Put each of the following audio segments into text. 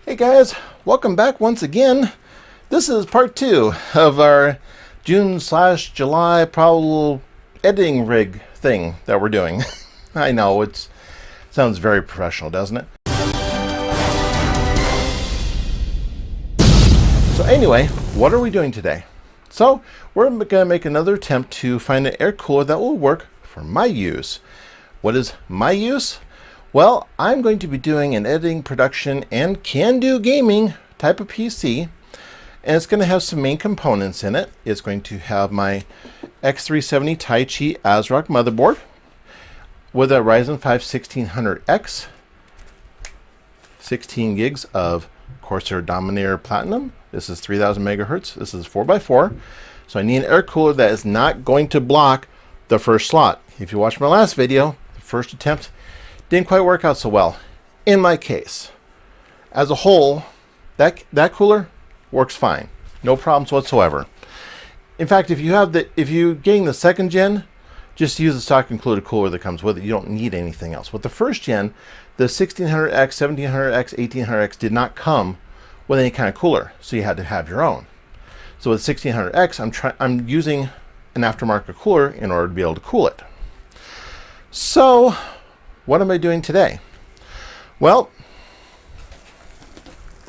Hey guys, welcome back once again. This is part 2 of our June/July probable editing rig thing that we're doing. I know, it sounds very professional, doesn't it? So anyway, what are we doing today? So we're going to make another attempt to find an air cooler that will work for my use. What is my use? Well, I'm going to be doing an editing, production, and can-do gaming type of PC, and it's going to have some main components in it. It's going to have my X370 Taichi ASRock motherboard with a Ryzen 5 1600X, 16 gigs of Corsair Dominator Platinum. This is 3000 megahertz. This is 4x4. So I need an air cooler that is not going to block the first slot. If you watched my last video, the first attempt didn't quite work out so well. In my case, as a whole, that cooler works fine. No problems whatsoever. In fact, if you're getting the second gen, just use the stock included cooler that comes with it. You don't need anything else. With the first gen, the 1600X, 1700X, 1800X did not come with any kind of cooler, so you had to have your own. So with 1600X, I'm using an aftermarket cooler in order to be able to cool it. So what am I doing today? Well,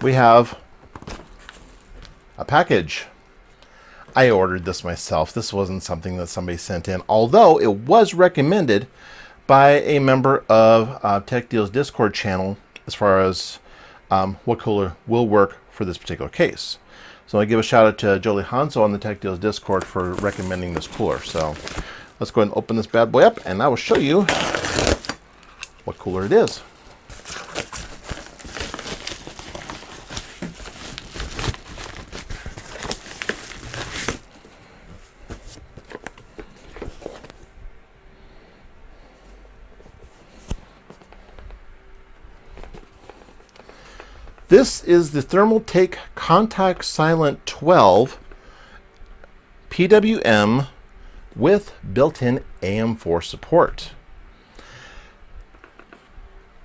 we have a package. I ordered this myself. This wasn't something that somebody sent in, although it was recommended by a member of Tech Deal's Discord channel as far as what cooler will work for this particular case. So I give a shout out to Jolie Hanzo on the Tech Deal's Discord for recommending this cooler. So let's go ahead and open this bad boy up, and I will show you what cooler it is. This is the ThermalTake Contac Silent 12 PWM with built-in AM4 support.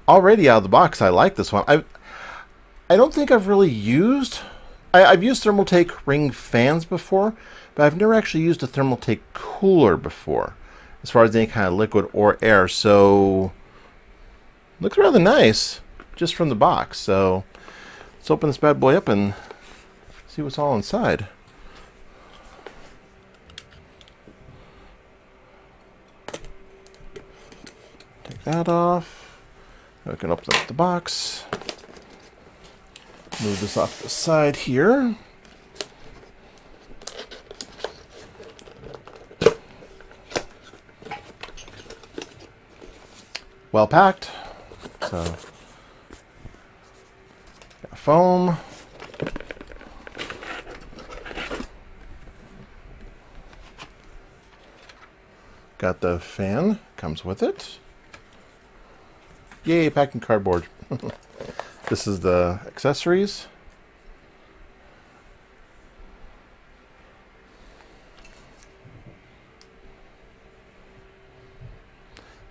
Already out of the box, I like this one. I don't think I've really used... I've used ThermalTake ring fans before, but I've never actually used a ThermalTake cooler before, as far as any kind of liquid or air. So, looks rather nice, just from the box. So, let's open this bad boy up and see what's all inside. Take that off. I can open up the box. Move this off the side here. Well packed. So, got foam. Got the fan, comes with it. Yay, packing cardboard. This is the accessories.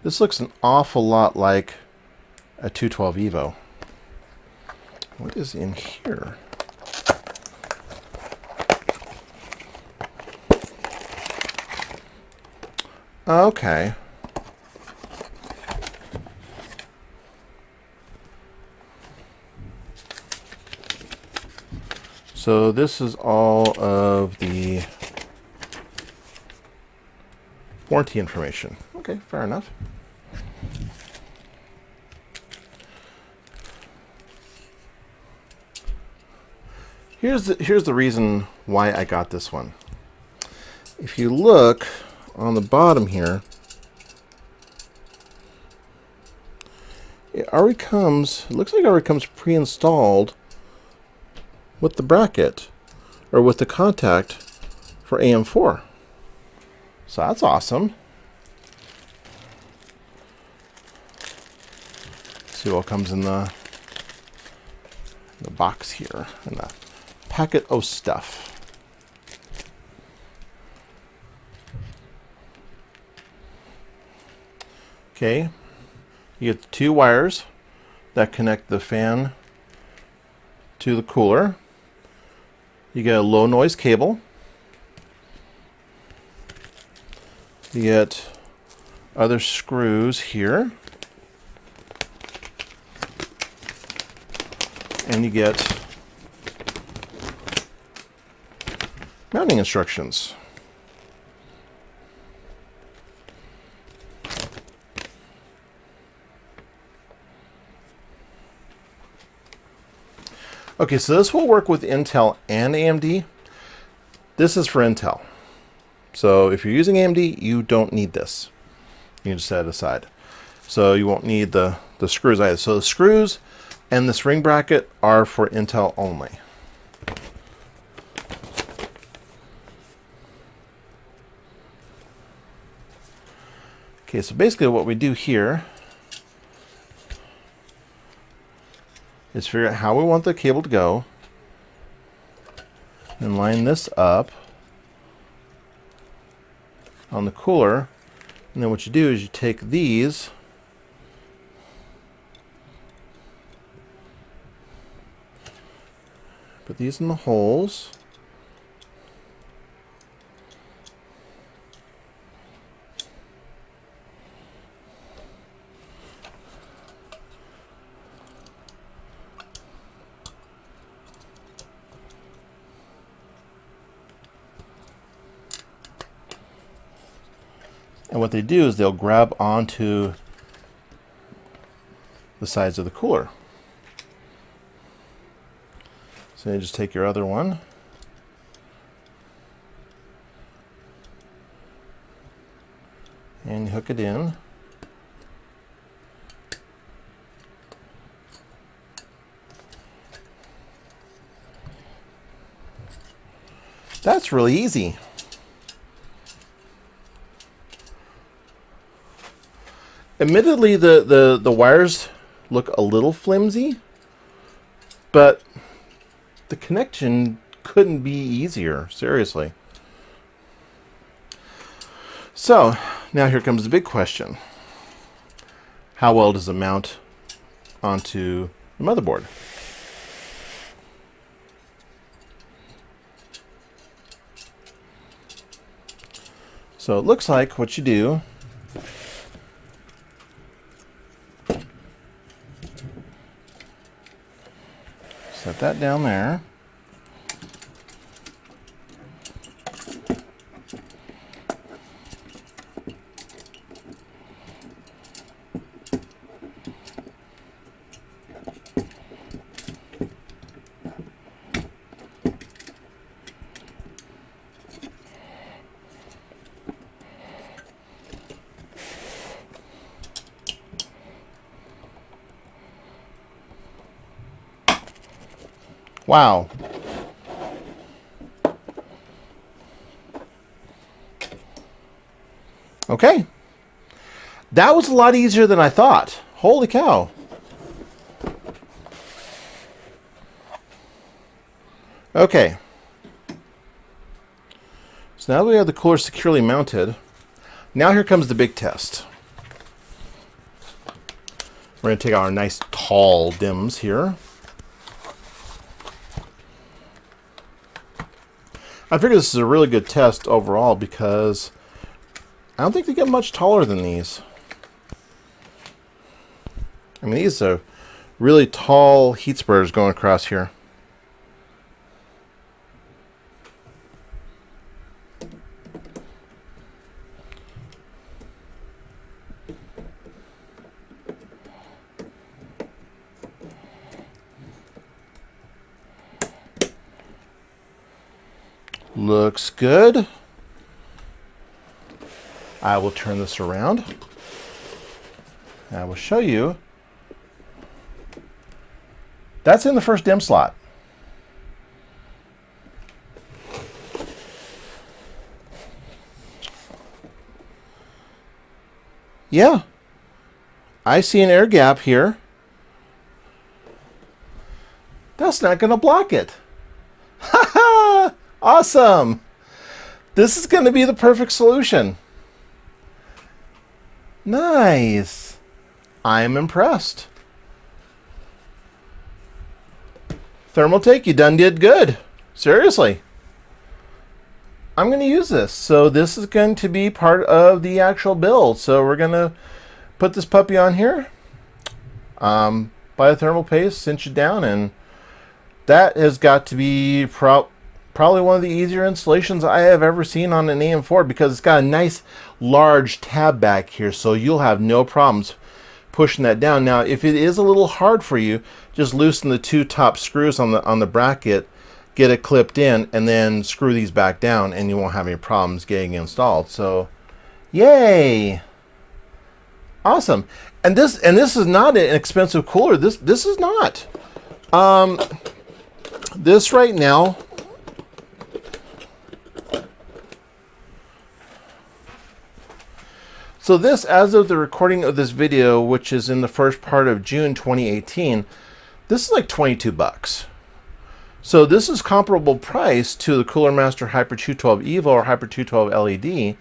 This looks an awful lot like a 212 Evo. What is in here? Okay. So this is all of the warranty information. Okay, fair enough. Here's the reason why I got this one. If you look on the bottom here, it looks like it already comes pre-installed with the bracket, or with the contact for AM4. So that's awesome. Let's see what comes in the box here, in the packet of stuff. Okay, you get the two wires that connect the fan to the cooler. You get a low noise cable. You get other screws here. And you get mounting instructions. Okay, so this will work with Intel and AMD. This is for Intel. So if you're using AMD, you don't need this. You can just set it aside. So you won't need the screws either. So the screws and this ring bracket are for Intel only. Okay, so basically what we do here is figure out how we want the cable to go and line this up on the cooler. And then what you do is you take these put these in the holes. And what they do is they'll grab onto the sides of the cooler. So you just take your other one and hook it in. That's really easy. Admittedly, the wires look a little flimsy, but the connection couldn't be easier, seriously. So, now here comes the big question. How well does it mount onto the motherboard? So it looks like what you do set that down there. Wow. Okay. That was a lot easier than I thought. Holy cow. Okay. So now that we have the cooler securely mounted, now here comes the big test. We're going to take our nice tall DIMMs here. I figure this is a really good test overall because I don't think they get much taller than these. I mean, these are really tall heat spreaders going across here. Looks good. I will turn this around. I will show you. That's in the first DIMM slot. Yeah. I see an air gap here. That's not going to block it. Ha ha! Awesome! This is going to be the perfect solution. Nice. I'm impressed. ThermalTake, you done did good. Seriously. I'm going to use this. So this is going to be part of the actual build. So we're going to put this puppy on here. Buy a thermal paste, cinch it down, and that has got to be probably one of the easier installations I have ever seen on an AM4, because it's got a nice large tab back here, so you'll have no problems pushing that down. Now, if it is a little hard for you, just loosen the 2 top screws on the bracket, get it clipped in, and then screw these back down, and you won't have any problems getting installed. So, yay! Awesome. And this is not an expensive cooler. This is not. This right now, so this, as of the recording of this video, which is in the first part of June 2018, this is like 22 bucks. So this is comparable price to the Cooler Master Hyper 212 Evo or Hyper 212 LED.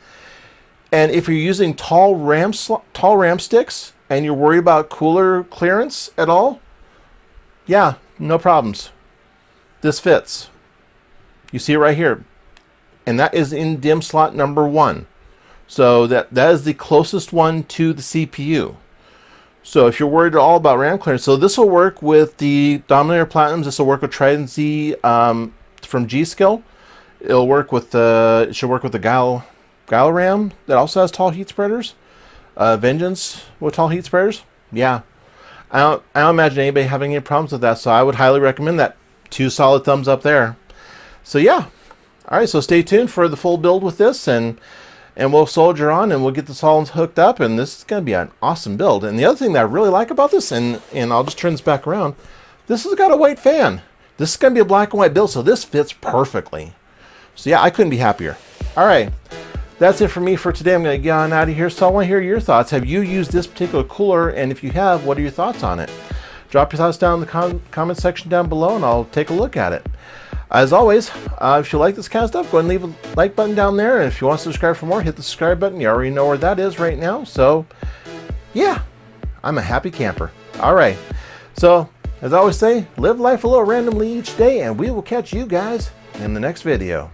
And if you're using tall ram sticks and you're worried about cooler clearance at all, yeah, no problems. This fits. You see it right here. And that is in DIMM slot number 1. So that is the closest one to the CPU. So if you're worried at all about RAM clearance, so this will work with the Dominator Platinums. This will work with Trident Z from G-Skill. It'll work with it should work with the Guile RAM that also has tall heat spreaders. Vengeance with tall heat spreaders. Yeah, I don't imagine anybody having any problems with that. So I would highly recommend that. 2 solid thumbs up there. So yeah, all right. So stay tuned for the full build with this, and we'll soldier on, and we'll get this all hooked up, and this is going to be an awesome build. And the other thing that I really like about this, and I'll just turn this back around, this has got a white fan. This is going to be a black and white build, so this fits perfectly. So yeah, I couldn't be happier. All right, that's it for me for today. I'm going to get on out of here. So I want to hear your thoughts. Have you used this particular cooler? And if you have, what are your thoughts on it? Drop your thoughts down in the comment section down below, and I'll take a look at it. As always, if you like this kind of stuff, go ahead and leave a like button down there. And if you want to subscribe for more, hit the subscribe button. You already know where that is right now. So, yeah, I'm a happy camper. All right. So, as I always say, live life a little randomly each day, and we will catch you guys in the next video.